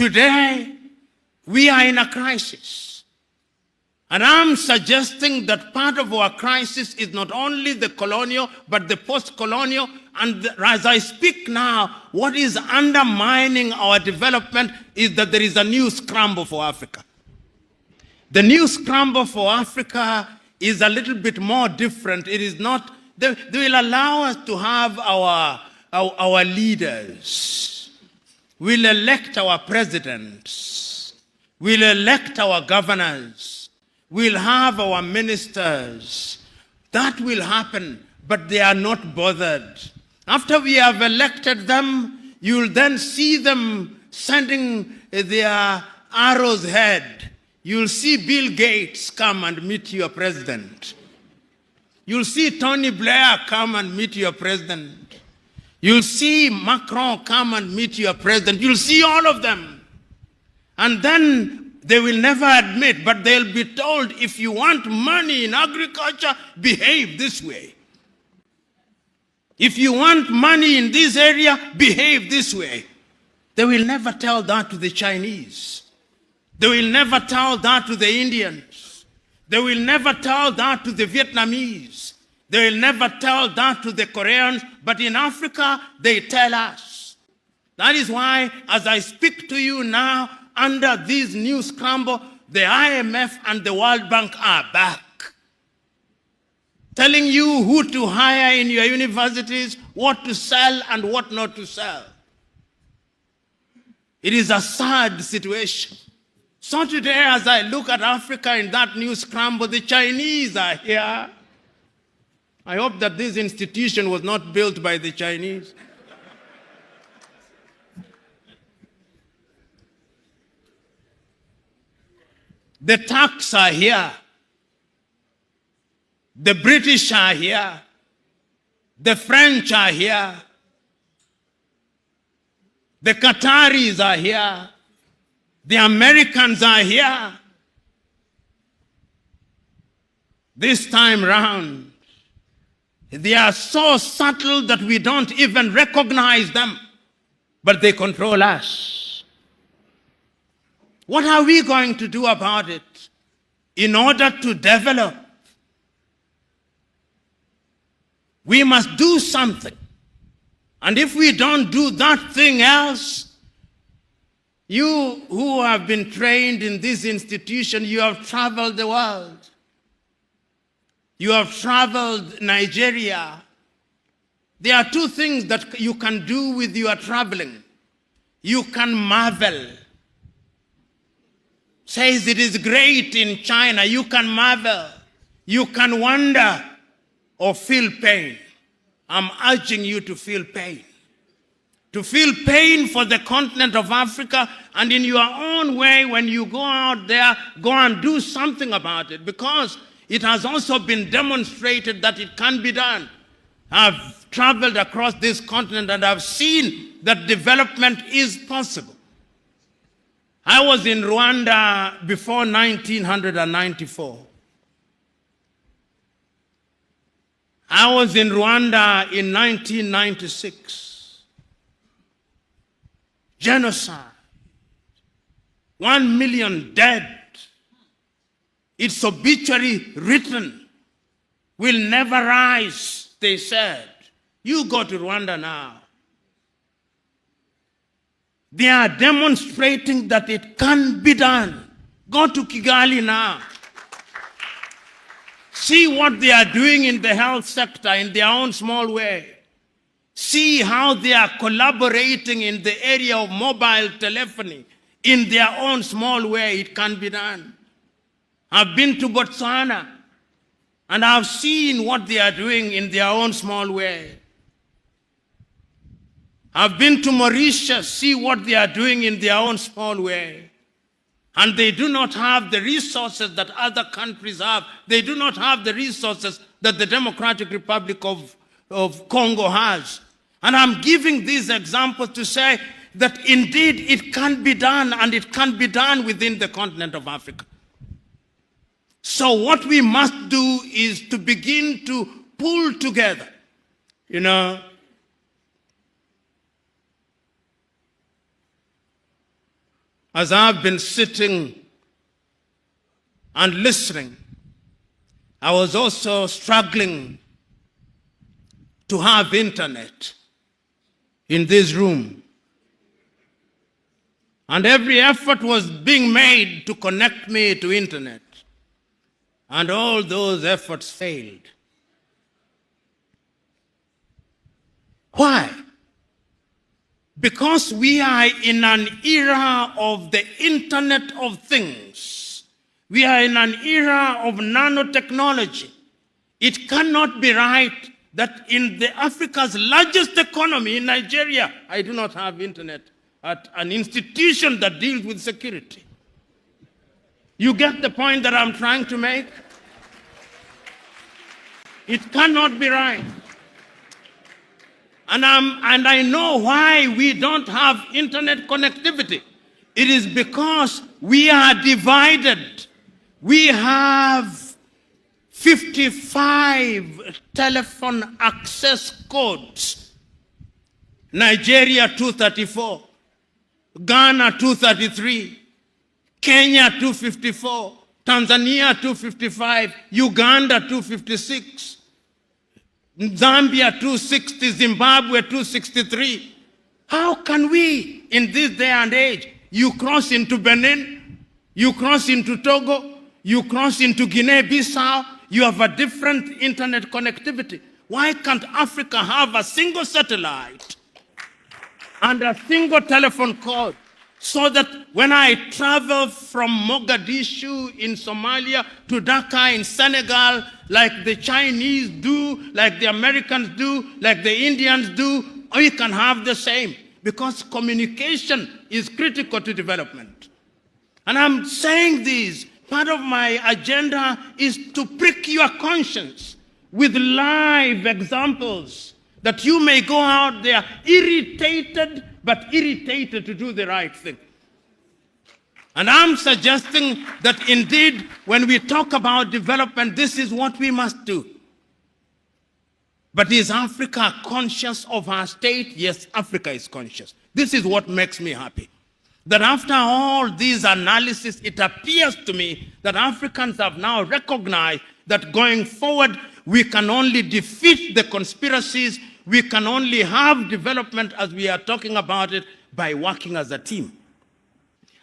Today, we are in a crisis. And I'm suggesting that part of our crisis is not only the colonial, but the post-colonial. And as I speak now, what is undermining our development is that there is a new scramble for Africa. The new scramble for Africa is a little bit more different. It is not, they will allow us to have our leaders. We'll elect our presidents. We'll elect our governors. We'll have our ministers. That will happen, but they are not bothered. After we have elected them, you'll then see them sending their arrows ahead. You'll see Bill Gates come and meet your president. You'll see Tony Blair come and meet your president. You'll see Macron come and meet your president. You'll see all of them. And then they will never admit, but they'll be told, if you want money in agriculture, behave this way. If you want money in this area, behave this way. They will never tell that to the Chinese. They will never tell that to the Indians. They will never tell that to the Vietnamese. They will never tell that to the Koreans. But in Africa, they tell us. That is why, as I speak to you now, under this new scramble, the IMF and the World Bank are back, telling you who to hire in your universities, what to sell and what not to sell. It is a sad situation. So today, as I look at Africa in that new scramble, the Chinese are here. I hope that this institution was not built by the Chinese. The Turks are here. The British are here. The French are here. The Qataris are here. The Americans are here. This time round, they are so subtle that we don't even recognize them, but they control us. What are we going to do about it in order to develop? We must do something. And if we don't do that thing else, you who have been trained in this institution, you have traveled the world. You have traveled Nigeria. There are two things that you can do with your traveling. You can marvel. Says it is great in China. You can marvel. You can wonder or feel pain. I'm urging you to feel pain. To feel pain for the continent of Africa, and in your own way, when you go out there, go and do something about it, because it has also been demonstrated that it can be done. I've traveled across this continent and I've seen that development is possible. I was in Rwanda before 1994. I was in Rwanda in 1996. Genocide. 1 million dead. Its obituary written. Will never rise, they said. You go to Rwanda now. They are demonstrating that it can be done. Go to Kigali now. See what they are doing in the health sector in their own small way. See how they are collaborating in the area of mobile telephony in their own small way. It can be done. I've been to Botswana and I've seen what they are doing in their own small way. I've been to Mauritius, see what they are doing in their own small way. And they do not have the resources that other countries have. They do not have the resources that the Democratic Republic of Congo has. And I'm giving these examples to say that indeed it can be done, and it can be done within the continent of Africa. So what we must do is to begin to pull together, as I've been sitting and listening, I was also struggling to have internet in this room. And every effort was being made to connect me to internet. And all those efforts failed. Why? Because we are in an era of the Internet of Things. We are in an era of nanotechnology. It cannot be right that in the Africa's largest economy, in Nigeria, I do not have internet at an institution that deals with security. You get the point that I'm trying to make? It cannot be right. And I know why we don't have internet connectivity. It is because we are divided. We have 55 telephone access codes. Nigeria 234, Ghana 233, Kenya 254, Tanzania 255, Uganda 256, Zambia 260, Zimbabwe 263. How can we, in this day and age, you cross into Benin, you cross into Togo, you cross into Guinea-Bissau, you have a different internet connectivity. Why can't Africa have a single satellite and a single telephone code so that when I travel from Mogadishu in Somalia to Dhaka in Senegal, like the Chinese do, like the Americans do, like the Indians do, we can have the same, because communication is critical to development. And I'm saying this, part of my agenda is to prick your conscience with live examples that you may go out there irritated, but irritated to do the right thing. And I'm suggesting that indeed, when we talk about development, this is what we must do. But is Africa conscious of her state? Yes, Africa is conscious. This is what makes me happy. That after all these analysis, it appears to me that Africans have now recognized that going forward, we can only defeat the conspiracies, we can only have development as we are talking about it by working as a team.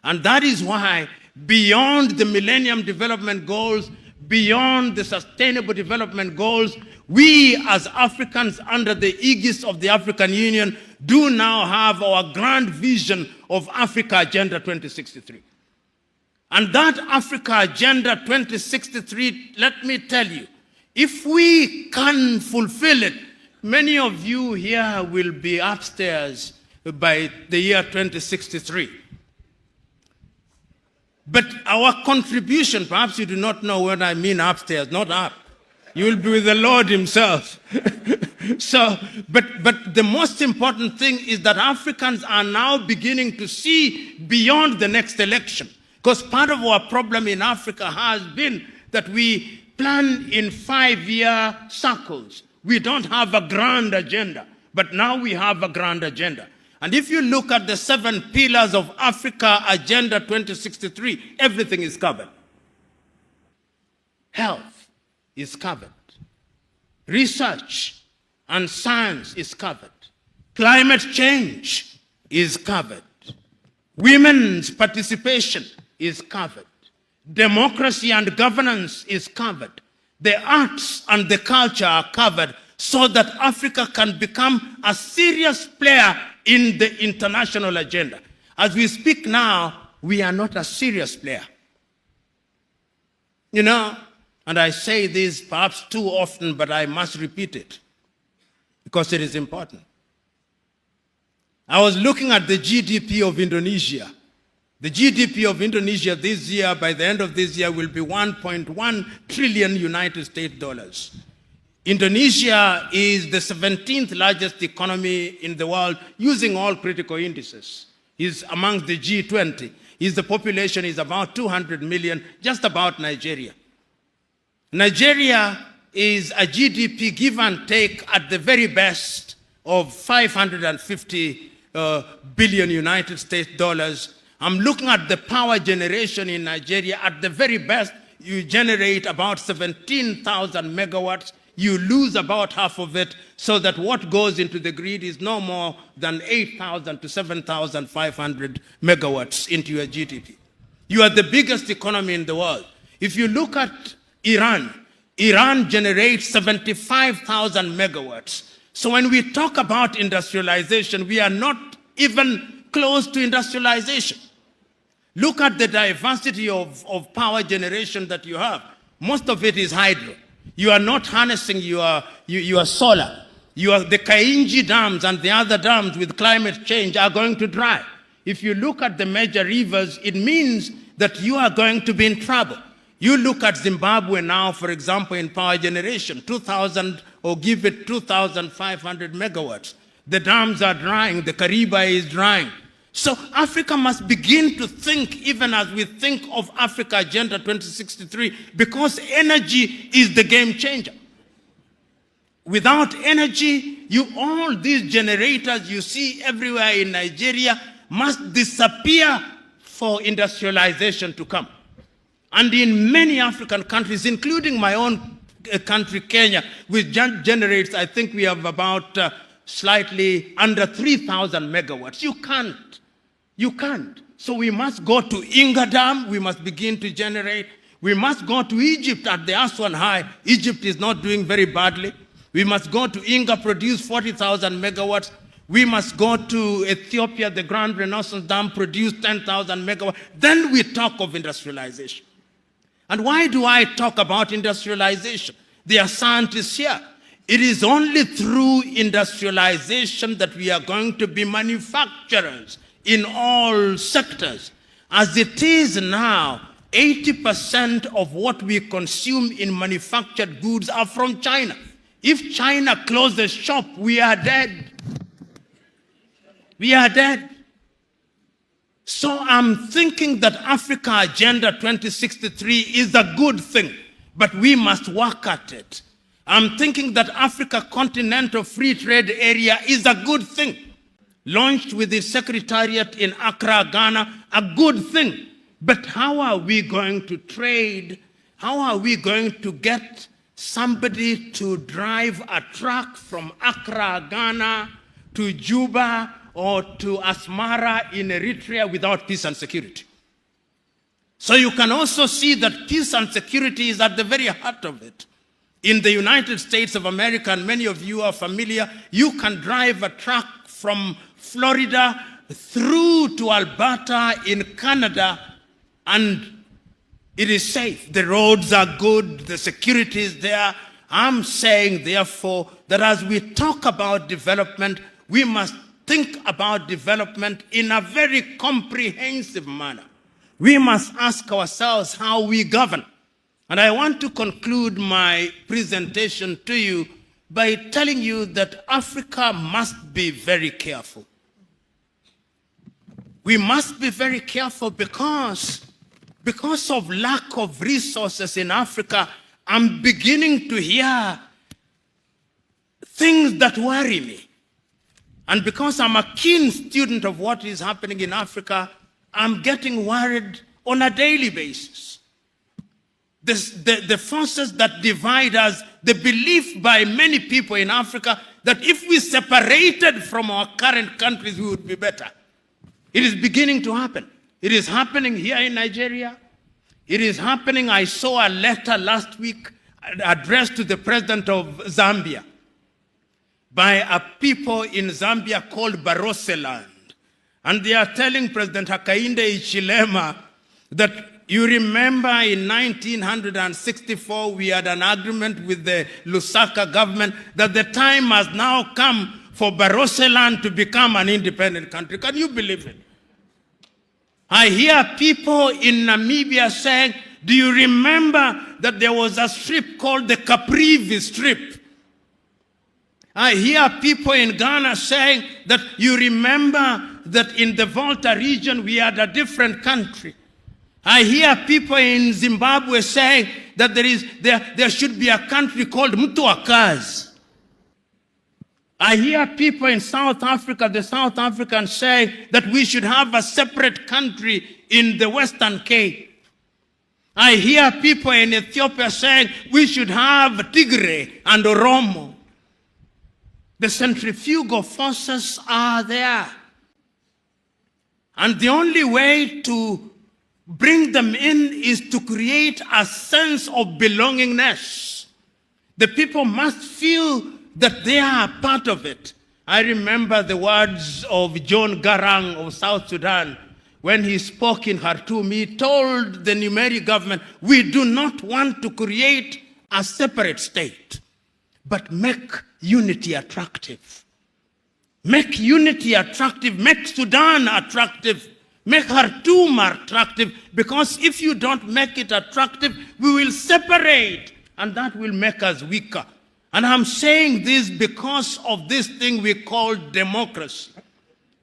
And that is why beyond the Millennium Development Goals, beyond the Sustainable Development Goals, we as Africans under the aegis of the African Union do now have our grand vision of Africa Agenda 2063. And that Africa Agenda 2063, let me tell you, if we can fulfill it, many of you here will be upstairs by the year 2063. But our contribution, perhaps you do not know what I mean upstairs, not up. You will be with the Lord himself. But the most important thing is that Africans are now beginning to see beyond the next election. Because part of our problem in Africa has been that we plan in 5-year circles. We don't have a grand agenda, but now we have a grand agenda. And if you look at the 7 pillars of Africa Agenda 2063, everything is covered. Health is covered. Research and science is covered. Climate change is covered. Women's participation is covered. Democracy and governance is covered. The arts and the culture are covered so that Africa can become a serious player in the international agenda. As we speak now, we are not a serious player. You know, and I say this perhaps too often, but I must repeat it because it is important. I was looking at the GDP of Indonesia. The GDP of Indonesia this year, by the end of this year, will be 1.1 trillion United States dollars. Indonesia is the 17th largest economy in the world using all critical indices. It's amongst the G20. The population is about 200 million, just about Nigeria. Nigeria is a GDP give and take at the very best of 550 billion United States dollars. I'm looking at the power generation in Nigeria. At the very best, you generate about 17,000 megawatts. You lose about half of it, so that what goes into the grid is no more than 8,000 to 7,500 megawatts into your GDP. You are the biggest economy in the world. If you look at Iran, Iran generates 75,000 megawatts. So when we talk about industrialization, we are not even close to industrialization. Look at the diversity of power generation that you have. Most of it is hydro. You are not harnessing your solar. The Kainji dams and the other dams with climate change are going to dry. If you look at the major rivers, it means that you are going to be in trouble. You look at Zimbabwe now, for example, in power generation, 2,000 or give it 2,500 megawatts. The dams are drying, the Kariba is drying. So Africa must begin to think, even as we think of Africa Agenda 2063, because energy is the game changer. Without energy, all these generators you see everywhere in Nigeria must disappear for industrialization to come. And in many African countries, including my own country, Kenya, which generates, I think we have about slightly under 3,000 megawatts. You can't. So we must go to Inga Dam, we must begin to generate. We must go to Egypt at the Aswan High. Egypt is not doing very badly. We must go to Inga, produce 40,000 megawatts. We must go to Ethiopia, the Grand Renaissance Dam, produce 10,000 megawatts. Then we talk of industrialization. And why do I talk about industrialization? There are scientists here. It is only through industrialization that we are going to be manufacturers in all sectors. As it is now, 80% of what we consume in manufactured goods are from China. If China closes shop, we are dead. We are dead. So I'm thinking that Africa Agenda 2063 is a good thing, but we must work at it. I'm thinking that Africa Continental Free Trade Area is a good thing. Launched with the Secretariat in Accra, Ghana, a good thing. But how are we going to trade? How are we going to get somebody to drive a truck from Accra, Ghana to Juba or to Asmara in Eritrea without peace and security? So you can also see that peace and security is at the very heart of it. In the United States of America, and many of you are familiar, you can drive a truck from Florida through to Alberta in Canada, and it is safe. The roads are good, the security is there. I'm saying, therefore, that as we talk about development, we must think about development in a very comprehensive manner. We must ask ourselves how we govern. And I want to conclude my presentation to you by telling you that Africa must be very careful. We must be very careful because of lack of resources in Africa. I'm beginning to hear things that worry me. And because I'm a keen student of what is happening in Africa, I'm getting worried on a daily basis. The forces that divide us, the belief by many people in Africa that if we separated from our current countries, we would be better. It is beginning to happen. It is happening here in Nigeria. It is happening. I saw a letter last week addressed to the president of Zambia by a people in Zambia called Baroseland. And they are telling President Hakainde Hichilema that you remember in 1964, we had an agreement with the Lusaka government that the time has now come for Baroseland to become an independent country. Can you believe it? I hear people in Namibia saying, do you remember that there was a strip called the Caprivi Strip? I hear people in Ghana saying that you remember that in the Volta region we had a different country. I hear people in Zimbabwe saying that there should be a country called MUTA. I hear people in South Africa, the South Africans, say that we should have a separate country in the Western Cape. I hear people in Ethiopia saying we should have Tigray and Oromo. The centrifugal forces are there. And the only way to bring them in is to create a sense of belongingness. The people must feel that they are part of it. I remember the words of John Garang of South Sudan when he spoke in Khartoum. He told the Numeri government, we do not want to create a separate state, but make unity attractive. Make unity attractive, make Sudan attractive, make Khartoum attractive, because if you don't make it attractive, we will separate, and that will make us weaker. And I'm saying this because of this thing we call democracy.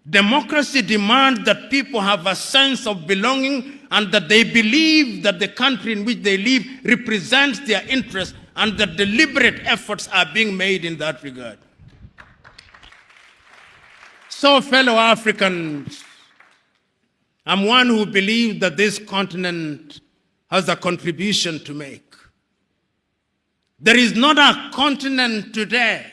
Democracy demands that people have a sense of belonging and that they believe that the country in which they live represents their interests and that deliberate efforts are being made in that regard. So, fellow Africans, I'm one who believes that this continent has a contribution to make. There is not a continent today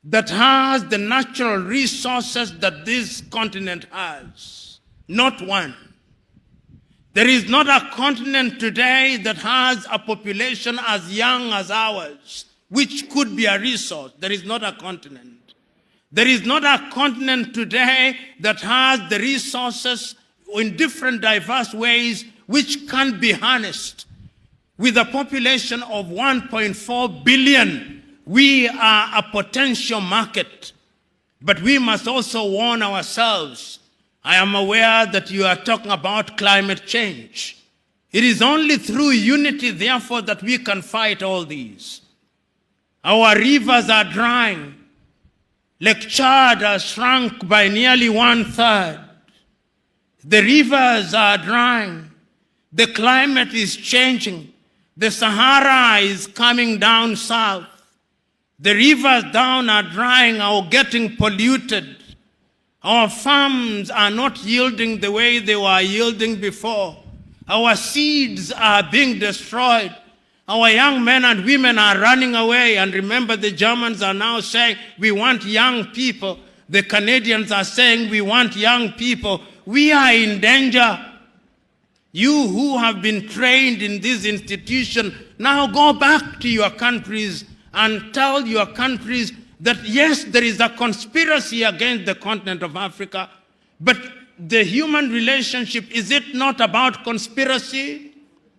that has the natural resources that this continent has. Not one. There is not a continent today that has a population as young as ours, which could be a resource. There is not a continent. There is not a continent today that has the resources in different diverse ways which can be harnessed. With a population of 1.4 billion, we are a potential market. But we must also warn ourselves. I am aware that you are talking about climate change. It is only through unity, therefore, that we can fight all these. Our rivers are drying. Lake Chad has shrunk by nearly 1/3. The rivers are drying. The climate is changing. The Sahara is coming down south. The rivers down are drying or getting polluted. Our farms are not yielding the way they were yielding before. Our seeds are being destroyed. Our young men and women are running away. And remember, the Germans are now saying, we want young people. The Canadians are saying, we want young people. We are in danger. You who have been trained in this institution, now go back to your countries and tell your countries that yes, there is a conspiracy against the continent of Africa, but the human relationship, is it not about conspiracy?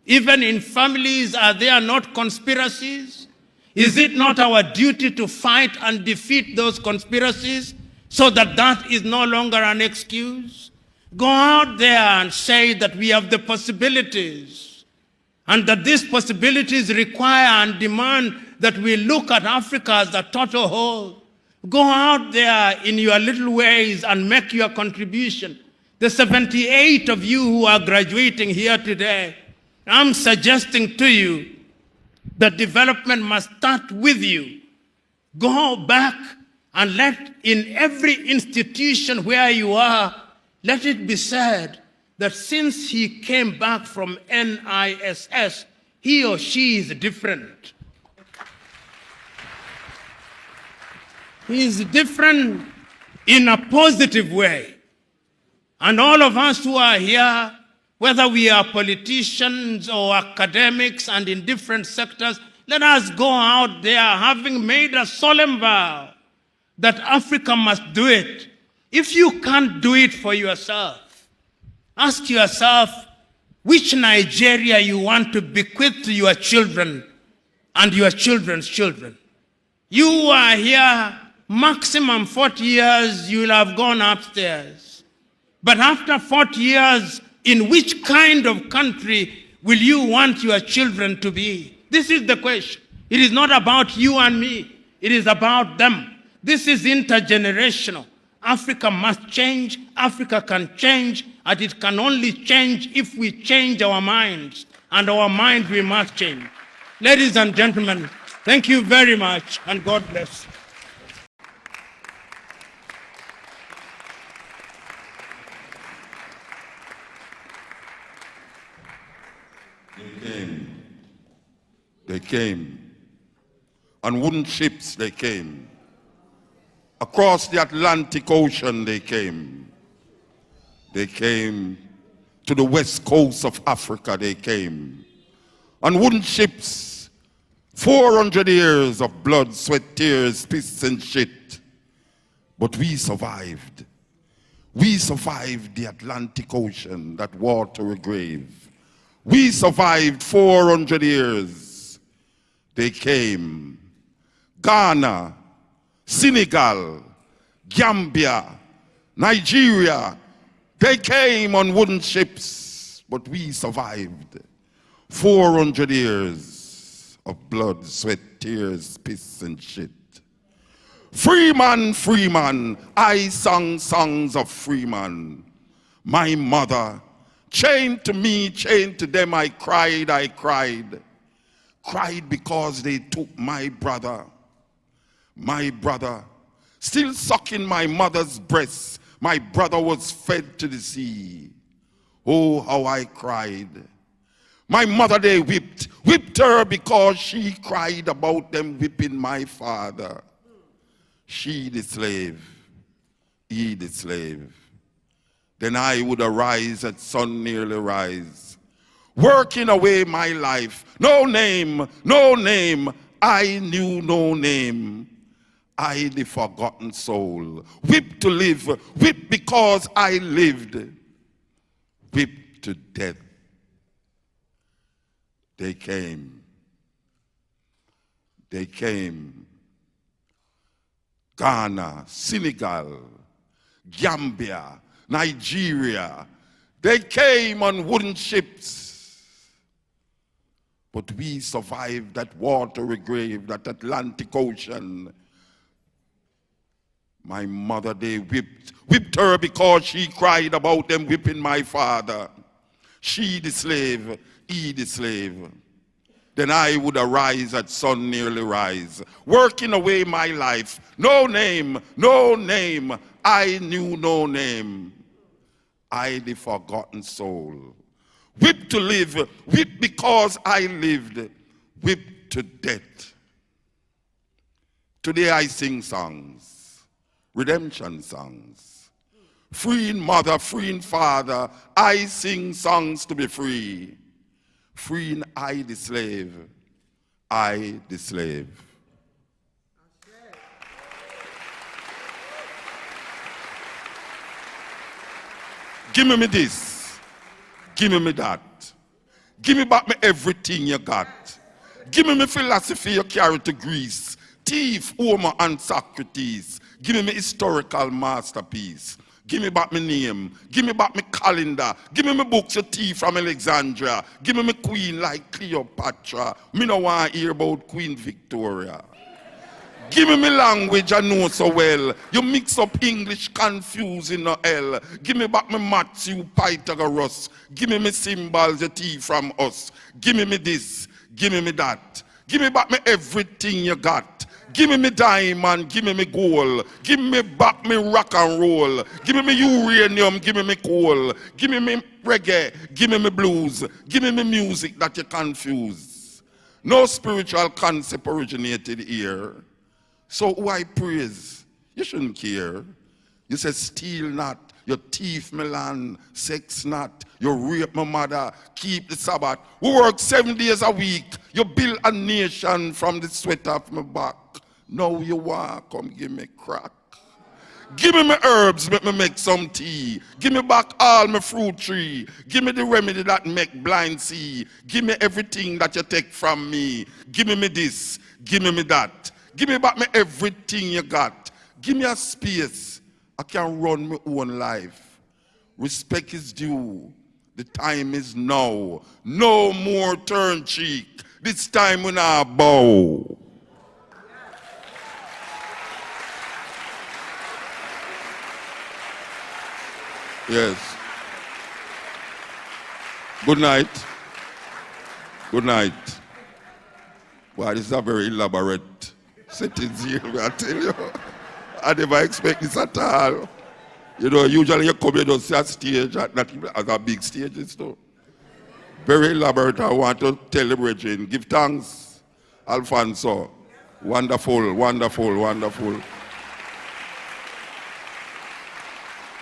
Even in families, are there not conspiracies? Is it not our duty to fight and defeat those conspiracies so that that is no longer an excuse? Go out there and say that we have the possibilities and that these possibilities require and demand that we look at Africa as a total whole. Go out there in your little ways and make your contribution. The 78 of you who are graduating here today, I'm suggesting to you that development must start with you. Go back and let in every institution where you are, let it be said that since he came back from NISS, he or she is different. He is different in a positive way. And all of us who are here, whether we are politicians or academics and in different sectors, let us go out there having made a solemn vow that Africa must do it. If you can't do it for yourself, ask yourself which Nigeria you want to bequeath to your children and your children's children. You are here, maximum 40 years, you will have gone upstairs. But after 40 years, in which kind of country will you want your children to be? This is the question. It is not about you and me. It is about them. This is intergenerational. Africa must change, Africa can change, and it can only change if we change our minds, and our minds we must change. Ladies and gentlemen, thank you very much, and God bless. They came. They came. On wooden ships they came. Across the Atlantic Ocean they came. They came to the west coast of Africa they came. On wooden ships, 400 years of blood, sweat, tears, piss and shit. But we survived. We survived the Atlantic Ocean, that watery grave. We survived 400 years. They came. Ghana, Senegal, Gambia, Nigeria, they came on wooden ships, but we survived 400 years of blood, sweat, tears, piss and shit. Free man, I sang songs of free man. My mother, chained to me, chained to them, I cried. Cried because they took my brother, still sucking my mother's breast. My brother was fed to the sea. Oh, how I cried. My mother they whipped her because she cried about them whipping my father. She the slave, he the slave. Then I would arise at sun nearly rise, working away my life. No name, I knew no name. I the forgotten soul, whipped to live, whipped because I lived, whipped to death. They came. Ghana, Senegal, Gambia, Nigeria, they came on wooden ships. But we survived that watery grave, that Atlantic Ocean. My mother they whipped her because she cried about them whipping my father. She the slave, he the slave. Then I would arise at sun nearly rise, working away my life. No name, I knew no name. I the forgotten soul, whipped to live, whipped because I lived, whipped to death. Today I sing songs, redemption songs. Freeing mother, freeing father, I sing songs to be free. Freeing I the slave, I the slave. Give me this, give me that. Give me back me everything you got. Give me philosophy you carry to Greece. Thief, Homer and Socrates. Give me historical masterpiece. Give me back my name. Give me back my calendar. Give me my books you thief from Alexandria. Give me my queen like Cleopatra. Me no want to hear about Queen Victoria. Give me my language I know so well. You mix up English confusing no hell. Give me back my maths you Pythagoras. Give me my symbols you thief from us. Give me this. Give me that. Give me back me everything you got. Give me diamond, give me gold. Give me back me rock and roll. Give me uranium, give me coal. Give me reggae, give me blues. Give me music that you confuse. No spiritual concept originated here. So who I praise? You shouldn't care. You say steal not, you thief my land, sex not, you rape my mother, keep the Sabbath. We work 7 days a week. You build a nation from the sweat of my back. Now you want come give me crack. Give me my herbs, let me make some tea. Give me back all my fruit tree. Give me the remedy that make blind see. Give me everything that you take from me. Give me this, give me that. Give me back me everything you got. Give me a space. I can run my own life. Respect is due. The time is now. No more turn cheek. This time we not bow. Yes. Good night. Good night. Well, this is a very elaborate settings here, I tell you. I never expect this at all. You know, usually you come here to see a stage, not even as a big stage, so. Very elaborate. I want to tell the brethren, give thanks, Alfonso. Wonderful, wonderful, wonderful.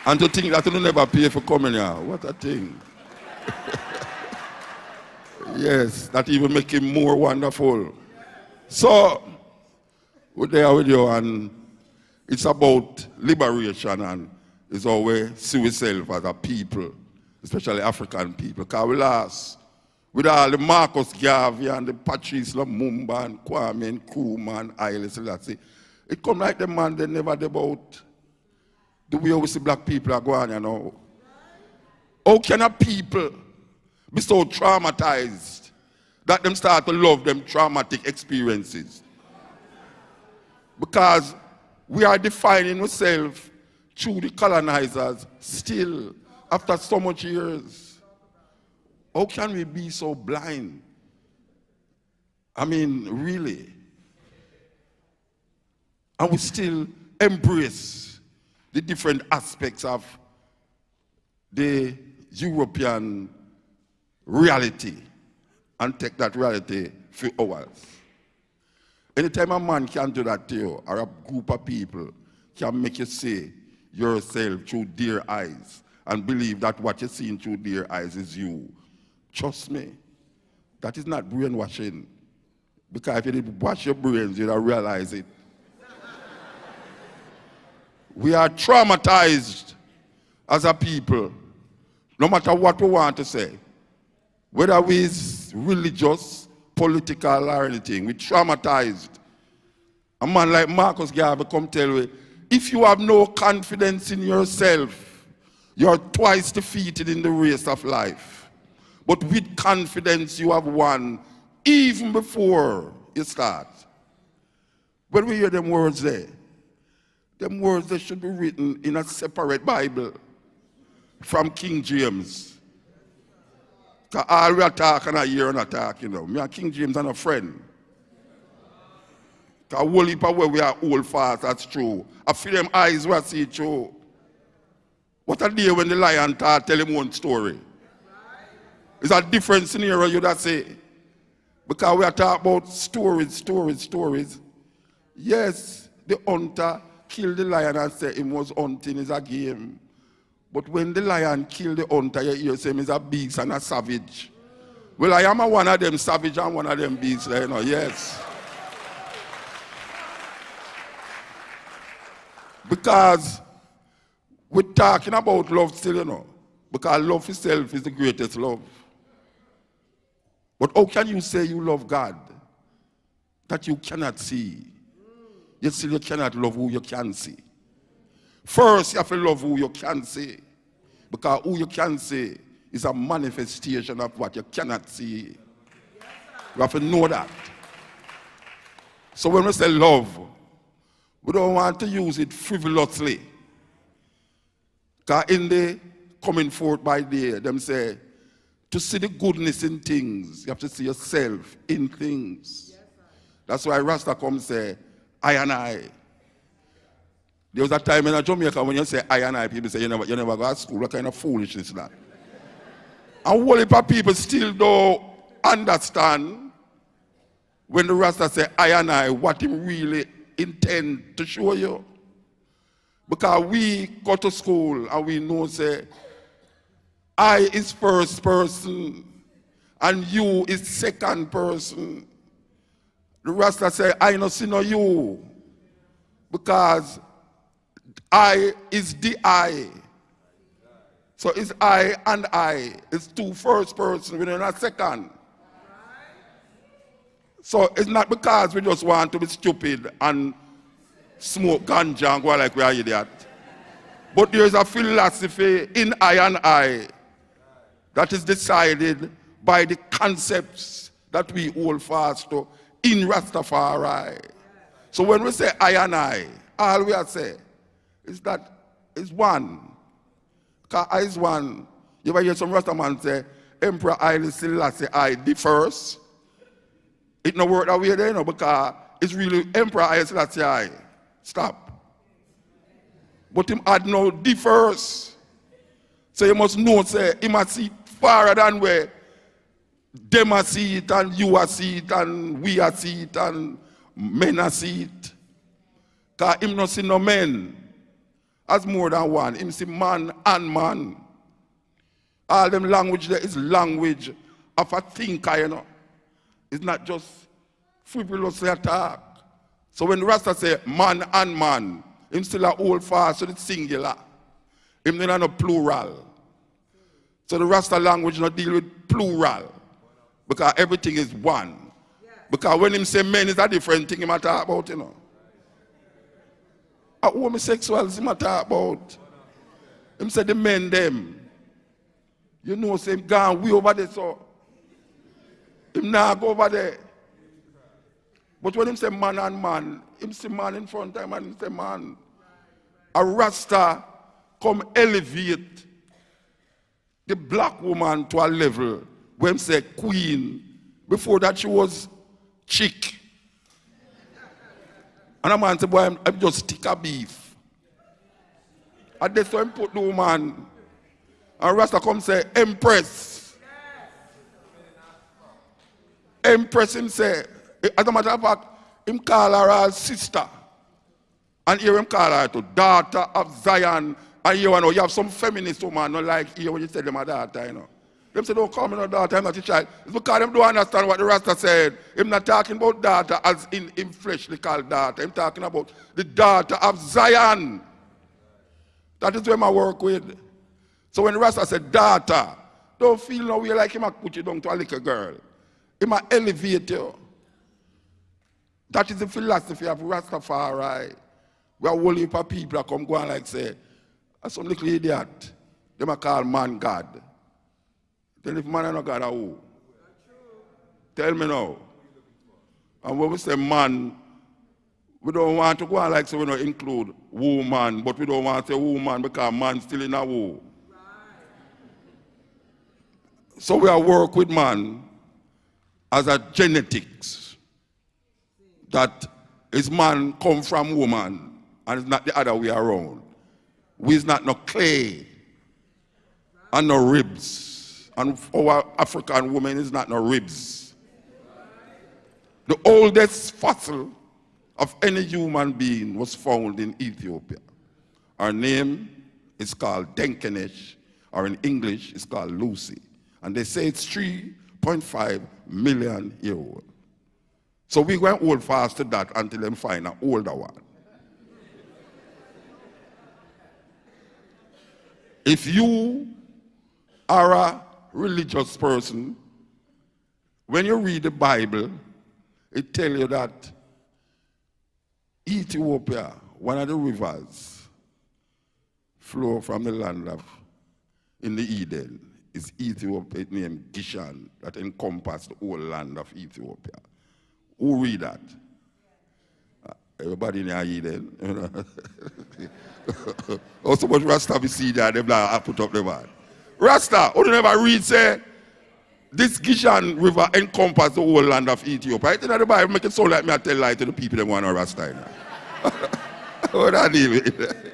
And to think that you never pay for coming here, what a thing. Yes, that even make him more wonderful. So, we're there with you, and it's about liberation, and it's how we see ourselves as a people, especially African people. Because we lost with all the Marcus Garvey and the Patrice Lumumba and Kwame and Nkrumah and Haile Selassie. It come like the man they never did about the way we see black people are going, you know. How can a people be so traumatized that them start to love them traumatic experiences? Because we are defining ourselves through the colonizers still after so much years. How can we be so blind? I mean, really? And we still embrace the different aspects of the European reality and take that reality for ours. Anytime a man can do that to you, or a group of people can make you see yourself through their eyes and believe that what you're seeing through their eyes is you, trust me, that is not brainwashing. Because if you did wash your brains, you'd realize it. We are traumatized as a people, no matter what we want to say. Whether we is religious, political, or anything, we're traumatized. A man like Marcus Garvey come tell you, if you have no confidence in yourself, you're twice defeated in the race of life. But with confidence, you have won even before you start. When we hear them words there, them words they should be written in a separate Bible from King James. Because all we are talking a year and a talk, you know. Me and King James are a friend. Because whole heap of where we are old fast, that's true. I feel them eyes where I see it true. What a day when the lion tell him one story. It's a different scenario you that say. Because we are talking about stories. Yes, the hunter killed the lion and said him was hunting is a game. But when the lion killed the hunter, you hear him is a beast and a savage. Well, I am one of them savage and one of them beasts, you know, yes. Because we're talking about love still, you know. Because love itself is the greatest love. But how can you say you love God that you cannot see? Yet still you cannot love who you can see. First, you have to love who you can see. Because who you can see is a manifestation of what you cannot see. You have to know that. So when we say love, we don't want to use it frivolously. Because in the coming forth by day, them say, to see the goodness in things, you have to see yourself in things. That's why Raster comes say, I and I. There was a time in Jamaica when you say I and I, people say you never go to school. What kind of foolishness is that? And whole heap of people still don't understand when the Raster say I and I, what he really intend to show you. Because we go to school and we know say I is first person and you is second person. The Raster say I no see no you because I is the I. So it's I and I. It's two first person, we're not second. So it's not because we just want to be stupid and smoke ganja and go like we are idiot. But there is a philosophy in I and I that is decided by the concepts that we hold fast to in Rastafari. So when we say I and I, all we are saying is that it's one. Because I is one. You ever hear some Rastaman say, Emperor Haile Selassie I the first? It no work that way there, you know, because it's really Emperor Haile Selassie I. Stop. But him add no the first. So you must know, say, he must see farther than where them a see it, and you a see it, and we a see it, and men a see it. Because him not see no men as more than one. Him see man and man. All them language there is language of a thinker, you know. It's not just frivolously attack. So when Raster say man and man, him still a hold fast to the singular. Him not no plural. So the Raster language not deal with plural. Because everything is one. Because when him say men is a different thing him a talk about, you know. A homosexuals him a talk about. Him say the men them. You know, say him gone way over there, so him now go over there. But when him say man and man, him say man in front of him and him say man. A Rasta come elevate the black woman to a level where him say queen. Before that she was chick. And a man say, boy, I'm just stick a beef. And that's why him put the woman. And Rasta come say, Empress. Empress him say, as a matter of fact, him call her as sister. And here him call her to daughter of Zion. And you know, you have some feminist woman not like here when you say them a daughter, you know. Them say, don't call me no daughter, I'm not a child. It's because them don't understand what the Rasta said. Him not talking about daughter as in fleshly called daughter. Him talking about the daughter of Zion. That is where I work with. So when Rasta said daughter, don't feel no way like him a put you down to a little girl. Him a elevate you. That is the philosophy of Rastafari. We are whole heap of people that come go and like say, some little idiot. Them a call man God. Then if man and no God are who? Tell me now. And when we say man, we don't want to go on like so we don't include woman, but we don't want to say woman because man still in a war. So we are work with man as a genetics that is man come from woman and it's not the other way around. We is not no clay and no ribs. And our African woman is not no ribs. The oldest fossil of any human being was found in Ethiopia. Her name is called Denkenesh, or in English it's called Lucy. And they say it's 3.5 million years old. So we went hold fast to that until them find an older one. If you are a religious person, when you read the Bible, it tells you that Ethiopia, one of the rivers, flow from the land of, in the Eden, is Ethiopia named Gishan, that encompasses the whole land of Ethiopia. Who read that? Everybody in the Eden. Also, much Rasta we see that, they like, put up the man. Rasta, who never read, say, this Gishan river encompasses the whole land of Ethiopia. I think that the Bible make it sound like me I tell lie to the people that want to Rasta. What I deal with?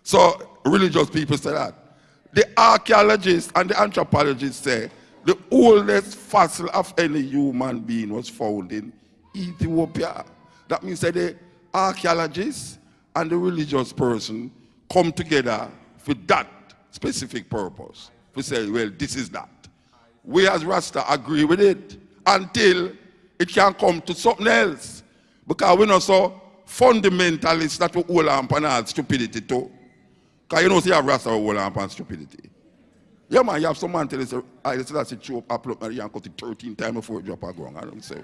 So, religious people say that. The archaeologists and the anthropologists say the oldest fossil of any human being was found in Ethiopia. That means that the archaeologists and the religious person come together for that specific purpose. We say, well, this is that. We as Rasta agree with it until it can come to something else. Because we're not so fundamentalists that we hold on and stupidity too. Because you know, you have Rasta who hold on and stupidity. Yeah, man, you have some man tell us, I said that's a chop, upload, and you cut it 13 times before it drop a ground. I don't say.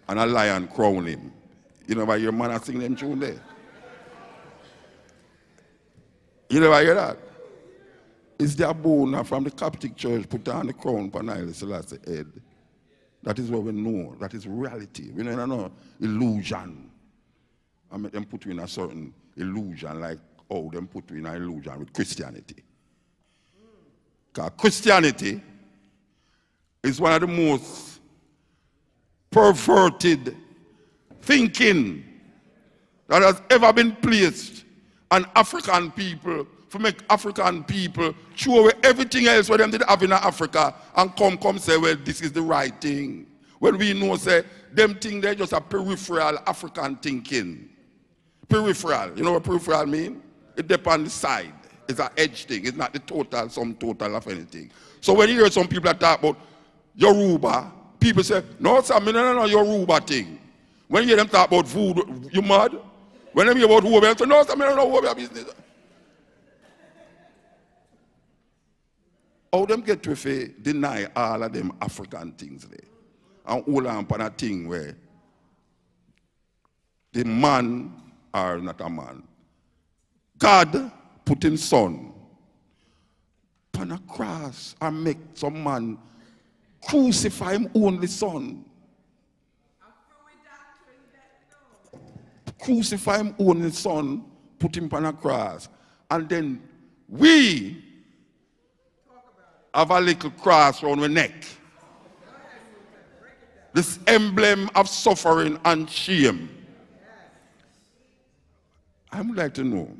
And a lion crown him. You know why your man are singing them tune there? You never hear that? It's their bone from the Coptic church put on the crown for Haile Selassie head. That is what we know. That is reality. We don't know illusion. I make them put you in a certain illusion, like how them put you in an illusion with Christianity. Because Christianity is one of the most perverted thinking that has ever been placed on African people to make African people throw away everything else what them did have in Africa and come say, well, this is the right thing. When we know, say, them thing they're just a peripheral African thinking. Peripheral, you know what peripheral mean? It depends on the side. It's an edge thing. It's not the total, sum total of anything. So when you hear some people that talk about Yoruba, people say, no, sir, no, Yoruba thing. When you hear them talk about voodoo, you mad? When they hear about who, they say, no, sir, I don't know who business. How them get to deny all of them African things there? And hold on upon a thing where the man are not a man. God put his son upon a cross and make some man crucify him only son. Crucify him only son, put him upon a cross. And then we have a little cross around our neck. This emblem of suffering and shame. I would like to know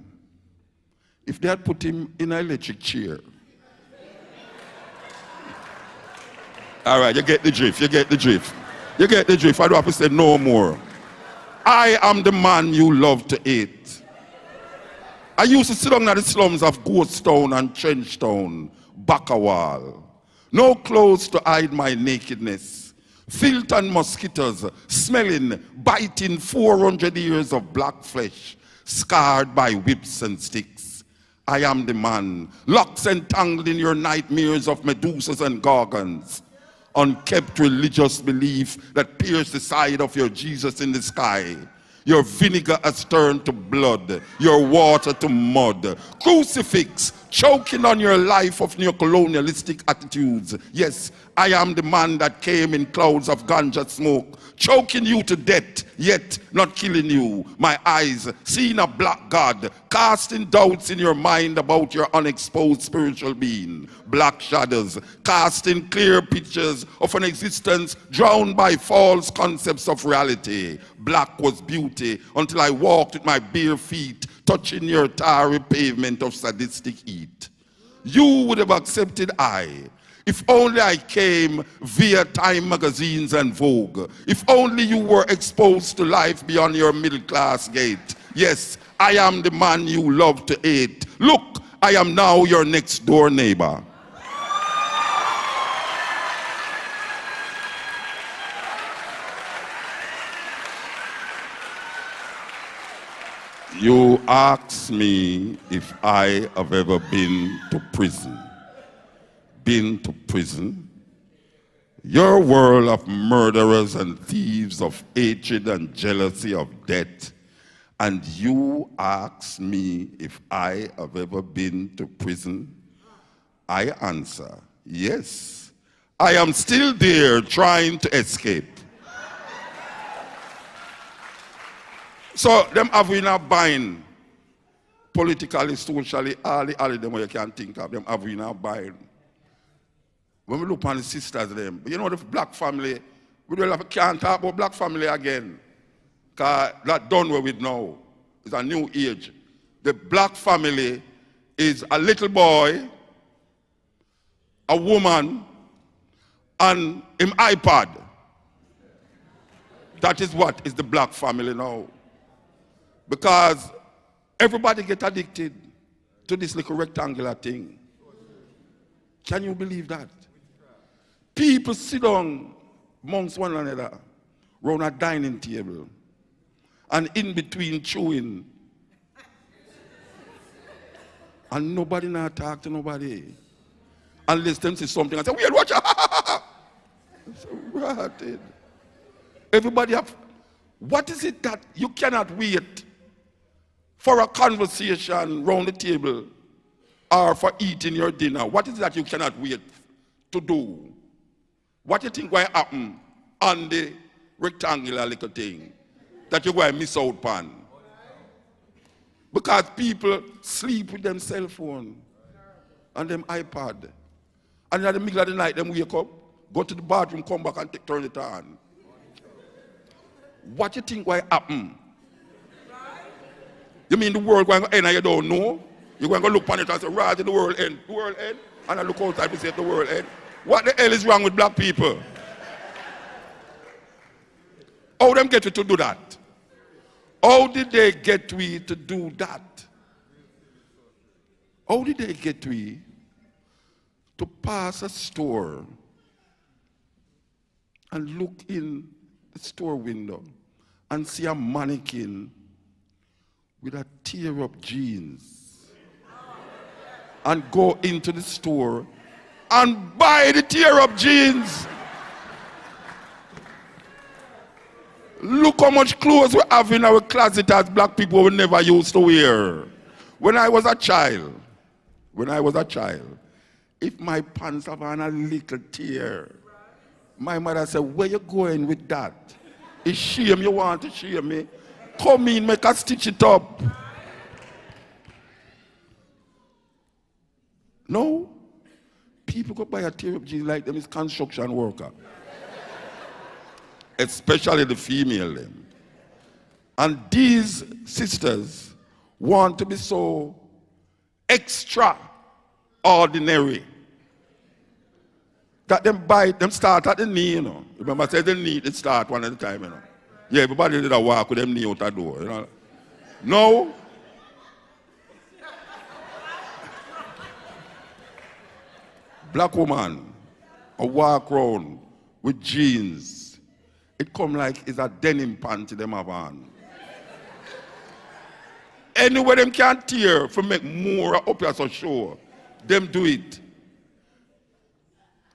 if they had put him in an electric chair. All right, you get the drift, you get the drift. You get the drift. I don't have to say no more. I am the man you love to hate. I used to sit down at the slums of Ghost Town and Trench Town, Bakawal. No clothes to hide my nakedness. Filth and mosquitoes, smelling, biting 400 years of black flesh, scarred by whips and sticks. I am the man, locks entangled in your nightmares of Medusas and Gorgons. Unkept religious belief that pierced the side of your Jesus in the sky. Your vinegar has turned to blood, your water to mud. Crucifix, choking on your life of neocolonialistic attitudes. Yes, I am the man that came in clouds of ganja smoke, choking you to death, yet not killing you. My eyes seeing a black God, casting doubts in your mind about your unexposed spiritual being. Black shadows, casting clear pictures of an existence drowned by false concepts of reality. Black was beauty until I walked with my bare feet, touching your tarry pavement of sadistic heat. You would have accepted if only I came via Time magazines and Vogue. If only you were exposed to life beyond your middle class gate. Yes, I am the man you love to hate. Look, I am now your next door neighbor. You ask me if I have ever been to prison. Been to prison? Your world of murderers and thieves, of hatred and jealousy, of death. And you ask me if I have ever been to prison? I answer, yes. I am still there trying to escape. So them have we not bind politically, socially, all of them you can think of, them have we not bind. When we look on the sisters them, you know the black family, we can't talk about black family again. Because that's done with now. It's a new age. The black family is a little boy, a woman, and an iPad. That is what is the black family now. Because everybody get addicted to this little rectangular thing. Can you believe that? People sit down amongst one another around a dining table and in between chewing. And nobody now talk to nobody. Unless them say something and say, weird, watch out. Rotted. Everybody have, what is it that you cannot wait for a conversation round the table or for eating your dinner? What is it that you cannot wait to do? What do you think will happen on the rectangular little thing that you're going to miss out on? Because people sleep with them cell phone and them iPad. And in the middle of the night, them wake up, go to the bathroom, come back and turn it on. What do you think will happen? You mean the world going to end and you don't know? You going to look upon it and say, right, the world end. The world end. And I look outside and say, the world end. What the hell is wrong with black people? How them get you to do that? How did they get we to do that? How did they get we to pass a store and look in the store window and see a mannequin with a tear-up jeans and go into the store and buy the tear-up jeans? Look how much clothes we have in our closet as black people we never used to wear. When I was a child, if my pants have on a little tear, my mother said, where you going with that? It's shame you want to shame me? Come in, make us stitch it up. No. People go buy a tear-up jeans like them is construction worker. Especially the female them. And these sisters want to be so extraordinary that them start at the knee, you know. Remember I said the knee, it start one at a time, you know. Yeah, everybody did a walk with them knee out the door, you know. No. Black woman, a walk around with jeans. It come like it's a denim panty them have on. Anywhere them can tear for make more up here so sure, them do it.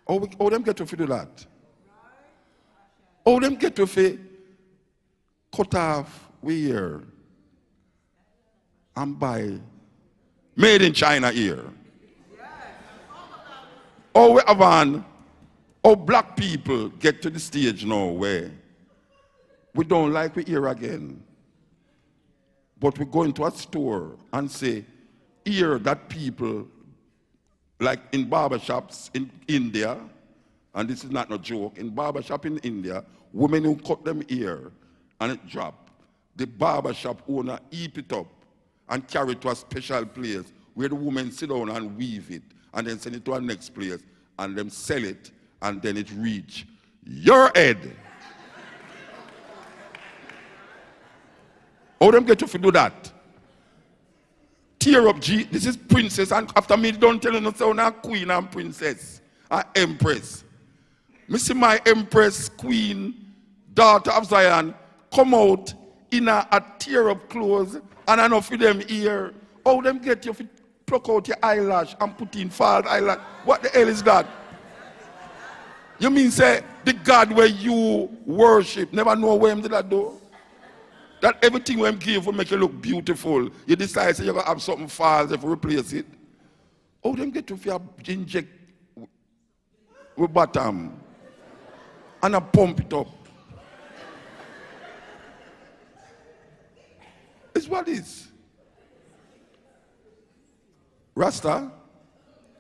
How them get to do that? How them get to cut off wear and buy made in China here? How we have on, how black people get to the stage now where we don't like we hear again. But we go into a store and say, here that people, like in barbershops in India, and this is not no joke, in barbershop in India, women who cut them ear and it drop, the barbershop owner heap it up and carry it to a special place where the women sit down and weave it and then send it to a next place and then sell it and then it reach your head. How them get to do that? Tear up G, this is princess, and after me don't tell you no sound a queen and princess, a empress. Me see my empress, queen, daughter of Zion, come out in a tear up clothes and enough of them ear. How them get you to pluck out your eyelash and put in false eyelash? What the hell is that? You mean say the God where you worship never know where him did that do? That everything we give will make you look beautiful. You decide say you're going to have something false if you replace it. How them get to feel inject with bottom and a pump it up? It's what it is. Raster,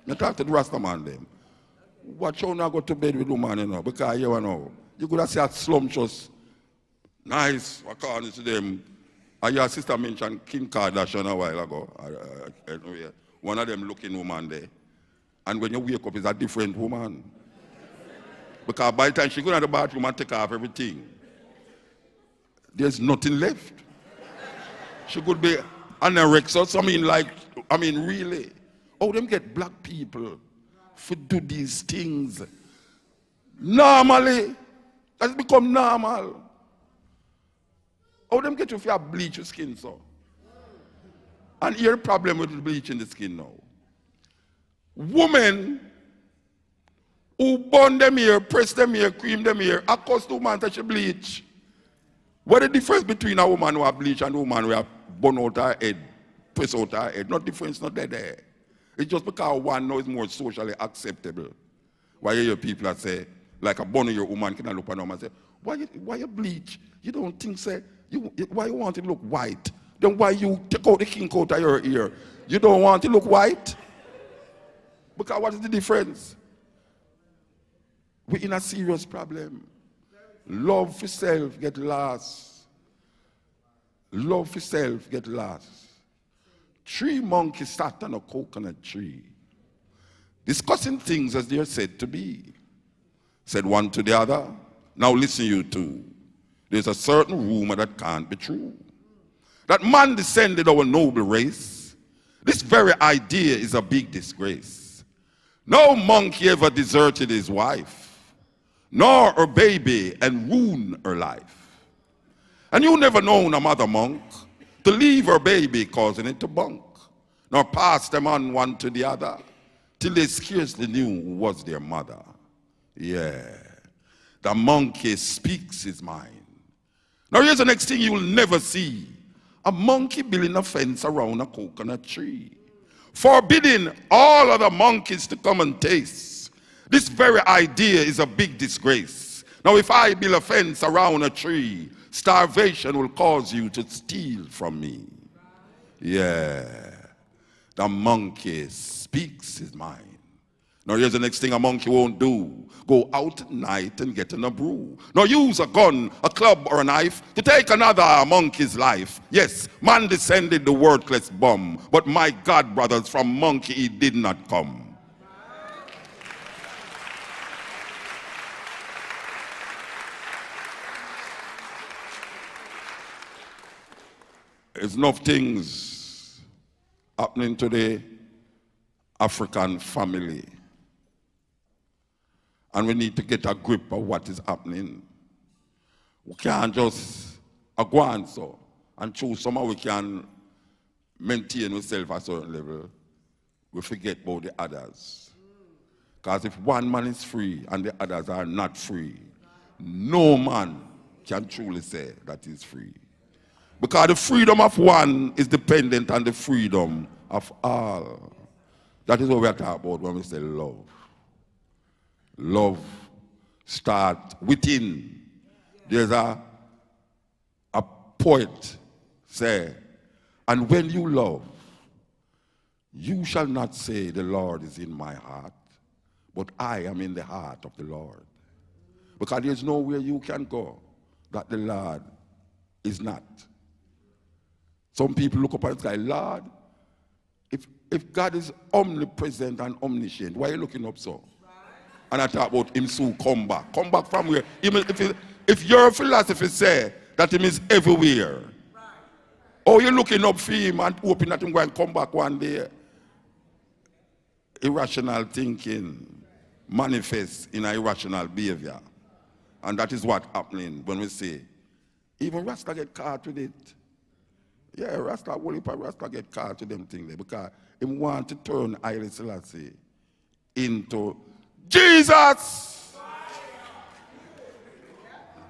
I talk to the Raster man them. Watch how now go to bed with the man, you know, because you know, you could have seen a slumptious, nice, what call it to them. And your sister mentioned Kim Kardashian a while ago. One of them looking woman there. And when you wake up, it's a different woman. Because by the time she go to the bathroom and take off everything, there's nothing left. She could be anorexia or something like, I mean, really. Oh, them get black people to do these things. Normally, that's become normal. How them get to bleach your skin so? And here's the problem with the bleaching the skin now. Women who burn them hair, press them hair, cream them hair, are costume man that she bleach. What is the difference between a woman who have bleach and a woman who have burn out her head, press out her head? No difference, not there. It's just because one now is more socially acceptable. Why you hear people that say, like a bunny your woman can look at them and say, why you bleach? You don't think say, why you want it to look white? Then why you take out the kink out of your ear? You don't want it to look white? Because what is the difference? We're in a serious problem. Love for self get lost. Love for self get lost. 3 monkeys sat on a coconut tree, discussing things as they are said to be. Said one to the other, now listen you two, there's a certain rumor that can't be true. That man descended our noble race. This very idea is a big disgrace. No monkey ever deserted his wife, nor her baby and ruined her life. And you never known a mother monk to leave her baby causing it to bunk, nor pass them on one to the other, till they scarcely knew who was their mother. Yeah, the monkey speaks his mind. Now here's the next thing you will never see. A monkey building a fence around a coconut tree, forbidding all other monkeys to come and taste. This very idea is a big disgrace. Now if I build a fence around a tree, starvation will cause you to steal from me. Yeah, the monkey speaks his mind. Now here's the next thing a monkey won't do. Go out at night and get in a brew. Nor use a gun, a club, or a knife to take another monkey's life. Yes, man descended the worthless bum, but my God, brothers, from monkey he did not come. There's enough things happening to the African family. And we need to get a grip of what is happening. We can't just go on so and choose somehow we can maintain ourselves at a certain level. We forget about the others. Because if one man is free and the others are not free, no man can truly say that he's free. Because the freedom of one is dependent on the freedom of all. That is what we are talking about when we say love. Love starts within. There's a poet say, and when you love, you shall not say the Lord is in my heart, but I am in the heart of the Lord. Because there's nowhere you can go that the Lord is not. Some people look up and say, Lord, if God is omnipresent and omniscient, why are you looking up so? And I talk about him soon come back. Come back from where? If your philosophy say that him is everywhere, or you're looking up for him and hoping that him going to come back one day, irrational thinking manifests in irrational behavior. And that is what's happening when we say, even Raster get caught with it. Yeah, Raster, Raster get caught with them things there because he want to turn Haile Selassie into Jesus!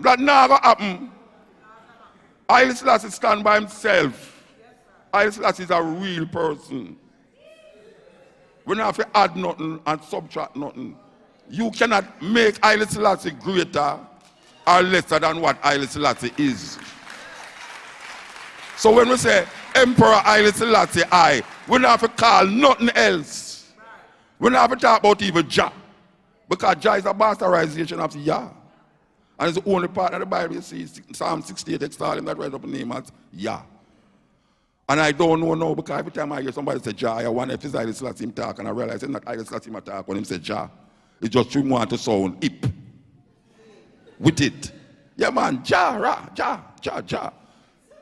That never happen. Haile Selassie stand by himself. Haile Selassie is a real person. We don't have to add nothing and subtract nothing. You cannot make Haile Selassie greater or lesser than what Haile Selassie is. So when we say Emperor Haile Selassie we don't have to call nothing else. We don't have to talk about even Jah. Because Jah is a bastardization of Yah. And it's the only part of the Bible you see, Psalm 68, extolling that right up the name as Yah. And I don't know now because every time I hear somebody say Jah, I wonder if it's Haile Selassie him talk, and I realize it's not Haile Selassie him talk when him say Jah. It's just him want to sound hip with it. Yeah man, Jah, Ra, Jah.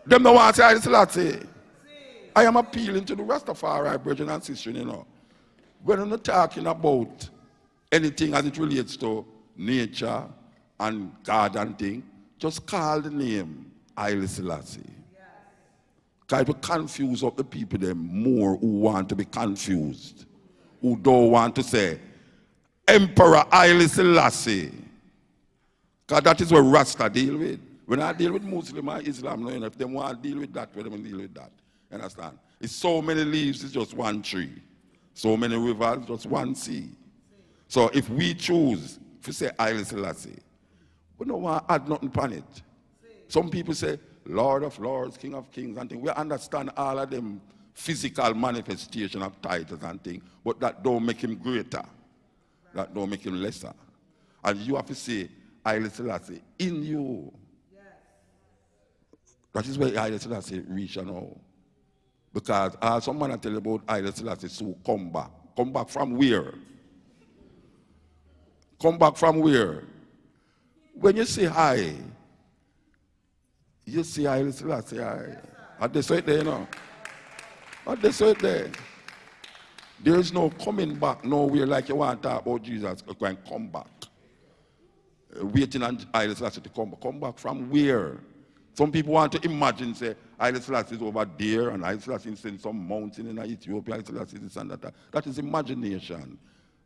Them don't want to say Haile Selassie. I am appealing to the Rastafari brethren and sisters, you know. When I'm not talking about anything as it relates to nature and God and thing, just call the name Haile Selassie. Because it will confuse up the people them more who want to be confused, who don't want to say Emperor Haile Selassie. Because that is what Rasta deal with. When I deal with Muslim or Islam, you know, if they want to deal with that, we don't deal with that. You understand? It's so many leaves, it's just one tree. So many rivers, just one sea. So if we choose, if we say Haile Selassie, we don't want to add nothing upon it. Some people say, Lord of Lords, King of Kings and things. We understand all of them physical manifestation of titles and things, but that don't make him greater. That don't make him lesser. And you have to say, Haile Selassie, in you. That is where Haile Selassie reach now. Because someone I tell you about Haile Selassie, so come back. Come back from where? Come back from where? When you say hi, you see Haile Selassie, hi. At this right there, you know. At this right there. There is no coming back nowhere like you want to talk about Jesus. You can come back. Waiting on Haile Selassie to come back. Come back from where? Some people want to imagine, say, Haile Selassie is over there, and Haile Selassie is in some mountain in Ethiopia, Haile Selassie is this and that. That is imagination.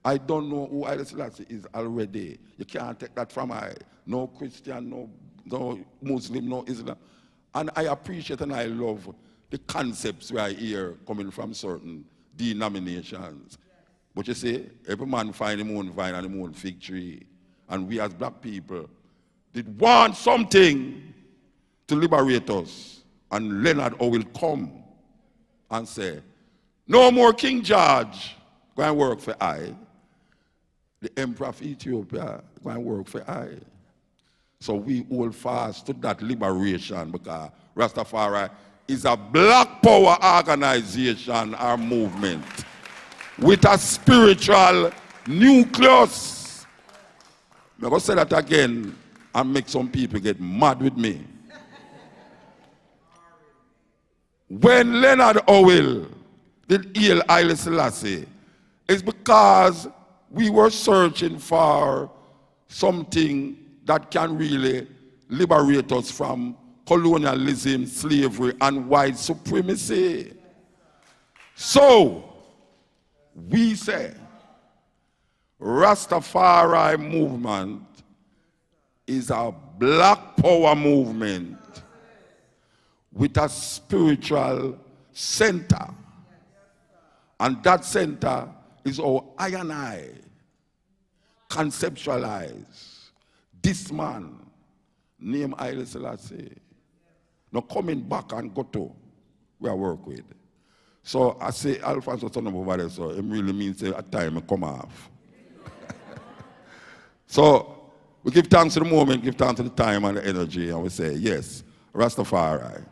I don't know who Haile Selassie is already. You can't take that from I. No Christian, no Muslim, no Islam. And I appreciate and I love the concepts we I hear coming from certain denominations. But you see, every man find his own vine and his own fig tree. And we as black people did want something to liberate us. And Leonard will come and say, no more King George, go and work for I. The Emperor of Ethiopia, go and work for I. So we hold fast to that liberation because Rastafari is a black power organization or movement with a spiritual nucleus. I'm going to say that again and make some people get mad with me. When Leonard Howell did hail Haile Selassie, it's because we were searching for something that can really liberate us from colonialism, slavery, and white supremacy. So, we say, Rastafari movement is a black power movement with a spiritual center. And that center is how I and I conceptualize this man named Haile Selassie. Now coming back and go to where I work with. So I say Alfonso son of over there, so it really means at time I come off. So we give thanks to the moment, give thanks to the time and the energy, and we say, yes, Rastafari.